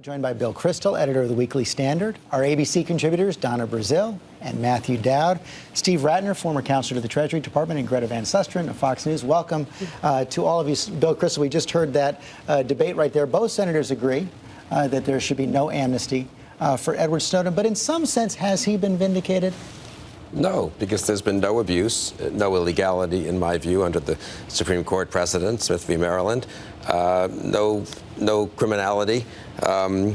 Joined by Bill Kristol, editor of the Weekly Standard, our ABC contributors, Donna Brazile and Matthew Dowd, Steve Rattner, former counselor to the Treasury Department, and Greta Van Susteren of Fox News. Welcome to all of you. Bill Kristol, we just heard that debate right there. Both senators agree that there should be no amnesty for Edward Snowden, but in some sense, has he been vindicated? No, because there's been no abuse, no illegality, in my view, under the Supreme Court precedent, Smith v. Maryland, no criminality. I'm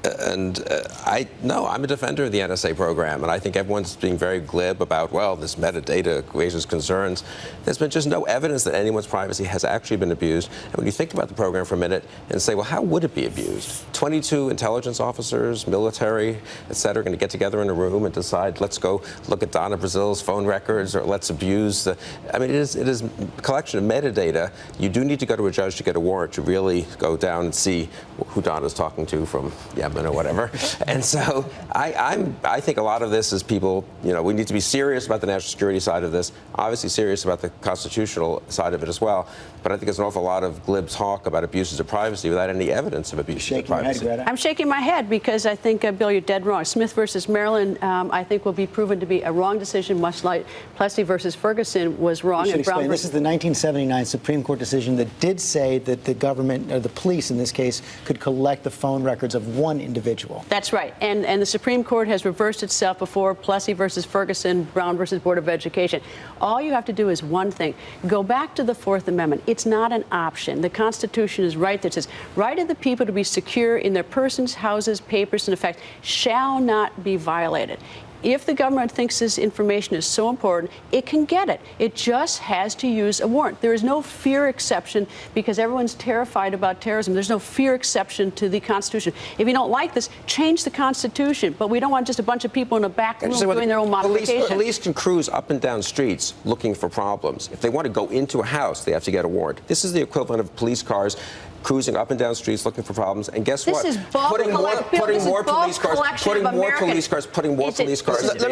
a defender of the NSA program, and I think everyone's being very glib about, well, this metadata raises concerns. There's been just no evidence that anyone's privacy has actually been abused. And when you think about the program for a minute and say, well, how would it be abused? 22 intelligence officers, military, et cetera, are going to get together in a room and decide, let's go look at Donna Brazile's phone records, or let's abuse the... I mean, it is a collection of metadata. You do need to go to a judge to get a warrant to really go down and see who Donna's talking to from Yemen or whatever. And so I think a lot of this is people, we need to be serious about the national security side of this, obviously serious about the constitutional side of it as well. But I think there's an awful lot of glib talk about abuses of privacy without any evidence of abuses of privacy. I'm shaking my head because I think, Bill, you're dead wrong. Smith versus Maryland, I think, will be proven to be a wrong decision, much like Plessy versus Ferguson was wrong. And Brown this is the 1979 Supreme Court decision that did say that the government, or the police in this case, could collect the phone records of one individual. That's right. And the Supreme Court has reversed itself before Plessy versus Ferguson, Brown versus Board of Education. All you have to do is one thing. Go back to the Fourth Amendment. It's not an option. The Constitution is right that says, right of the people to be secure in their persons, houses, papers, and effects shall not be violated. If the government thinks this information is so important, it can get it. It just has to use a warrant. There is no fear exception because everyone's terrified about terrorism. There's no fear exception to the Constitution. If you don't like this, change the Constitution. But we don't want just a bunch of people in a back room doing their own modifications. Police can cruise up and down streets looking for problems. If they want to go into a house, they have to get a warrant. This is the equivalent of police cars cruising up and down streets looking for problems. And guess what? Putting more police cars. The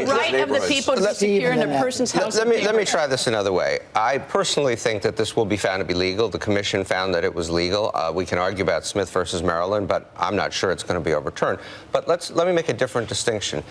right of the people to be secure in their person's house. Let me try this another way. I personally think that this will be found to be legal. The commission found that it was legal. We can argue about Smith versus Maryland, but I'm not sure it's going to be overturned. But let me make a different distinction.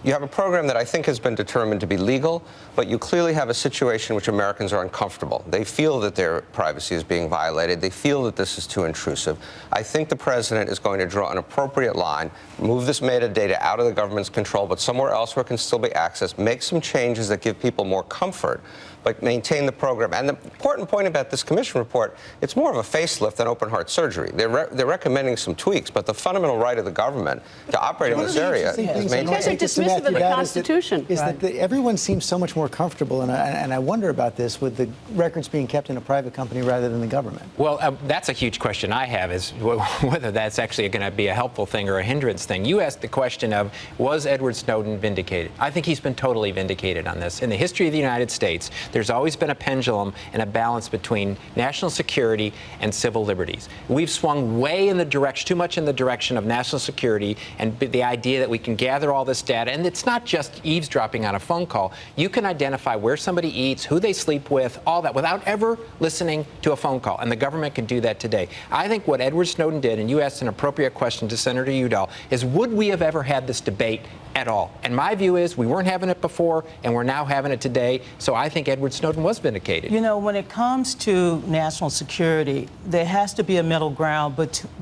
You have a program that I think has been determined to be legal, but you clearly have a situation in which Americans are uncomfortable. They feel that their privacy is being violated. They feel that this is too intrusive. I think the president is going to draw an appropriate line, move this metadata out of the government's control, but somewhere else where it can still be accessed, make some changes that give people more comfort, but maintain the program. And the important point about this commission report, it's more of a facelift than open heart surgery. They're recommending some tweaks, but the fundamental right of the government to operate in this area is maintained. Because they're dismissive of the Constitution. Is that everyone seems so much more comfortable, and I wonder about this, with the records being kept in a private company rather than the government. Well, that's a huge question I have, is whether that's actually going to be a helpful thing or a hindrance thing. You asked the question of, was Edward Snowden vindicated? I think he's been totally vindicated on this. In the history of the United States, there's always been a pendulum and a balance between national security and civil liberties. We've swung way in the direction, too much in the direction of national security and the idea that we can gather all this data. And it's not just eavesdropping on a phone call. You can identify where somebody eats, who they sleep with, all that, without ever listening to a phone call. And the government can do that today. I think what Edward Snowden did, and you asked an appropriate question to Senator Udall, is would we have ever had this debate at all? And my view is we weren't having it before, and we're now having it today. So I think Edward Snowden was vindicated. When it comes to national security, there has to be a middle ground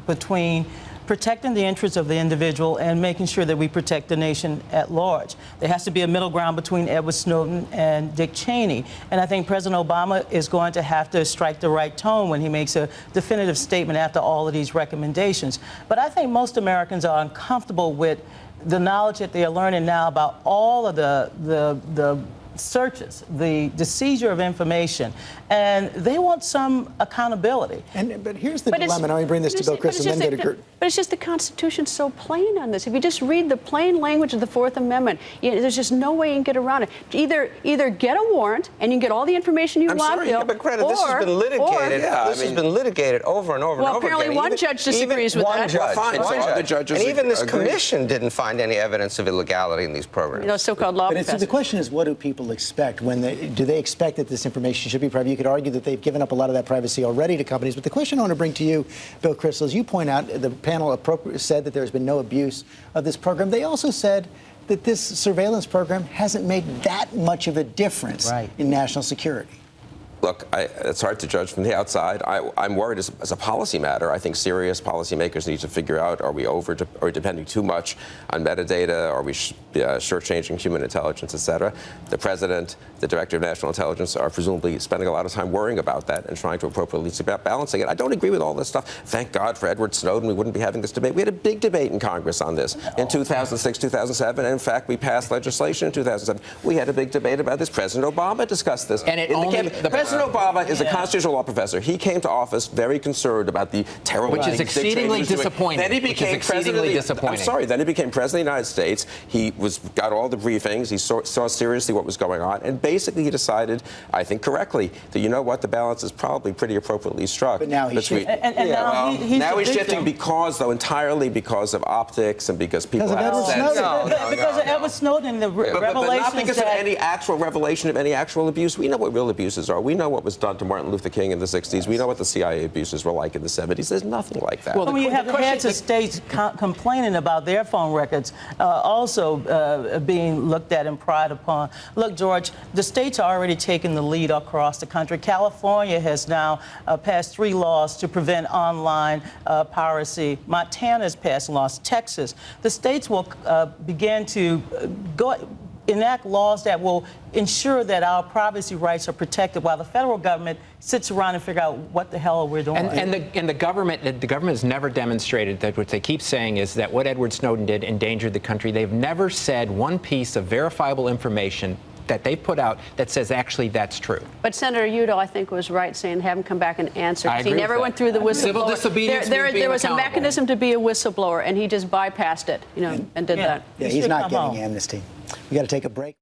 between protecting the interests of the individual and making sure that we protect the nation at large. There has to be a middle ground between Edward Snowden and Dick Cheney. And I think President Obama is going to have to strike the right tone when he makes a definitive statement after all of these recommendations. But I think most Americans are uncomfortable with the knowledge that they are learning now about all of the searches, the seizure of information, and they want some accountability. But here's the dilemma. Now, let me bring this to Bill Kristol and then go to Kurt. But it's just the Constitution's so plain on this. If you just read the plain language of the Fourth Amendment, there's just no way you can get around it. Either get a warrant and you can get all the information you want, Bill, but Greta, this has been litigated. This has been litigated over and over and over again. Well, apparently one judge disagrees with that. One judge. And even this commission didn't find any evidence of illegality in these programs. So-called law professors. The question is, what do people people expect when do they expect that this information should be private? You could argue that they've given up a lot of that privacy already to companies. But the question I want to bring to you, Bill Kristol, as you point out, the panel said that there's been no abuse of this program. They also said that this surveillance program hasn't made that much of a difference in national security. Look, it's hard to judge from the outside. I'm worried as a policy matter. I think serious policymakers need to figure out, are we or depending too much on metadata? Are we shortchanging human intelligence, et cetera? The president, the director of national intelligence are presumably spending a lot of time worrying about that and trying to appropriately balancing it. I don't agree with all this stuff. Thank God for Edward Snowden. We wouldn't be having this debate. We had a big debate in Congress on this in 2006, 2007. And in fact, we passed legislation in 2007. We had a big debate about this. President Obama discussed this. And President Obama is a constitutional law professor. He came to office very concerned about the terrible which is exceedingly disappointing. Then he became president. I'm sorry. Then he became president of the United States. He got all the briefings. He saw seriously what was going on, and basically he decided, I think correctly, that you know what, the balance is probably pretty appropriately struck. But now he's shifting. Now he's shifting entirely because of optics and because people have sense. Because of Edward Snowden, the revelations. But not because of any actual revelation of any actual abuse. We know what real abuses are. We know what was done to Martin Luther King in the 60s. We know what the CIA abuses were like in the 70s. There's nothing like that. Well, when you have heads of states complaining about their phone records also being looked at and pried upon. Look, George, the states are already taking the lead across the country. California has now passed 3 laws to prevent online piracy. Montana has passed laws. Texas. The states will begin to enact laws that will ensure that our privacy rights are protected while the federal government sits around and figure out what the hell we're doing. And the government has never demonstrated that. What they keep saying is that what Edward Snowden did endangered the country. They've never said one piece of verifiable information that they put out that says actually that's true. But Senator Udall, I think, was right saying have him come back and answer. I agree He never with went that. through the whistleblower. Civil disobedience There was a mechanism to be a whistleblower, and he just bypassed it, and did that. Yeah, he's not getting amnesty. We got to take a break.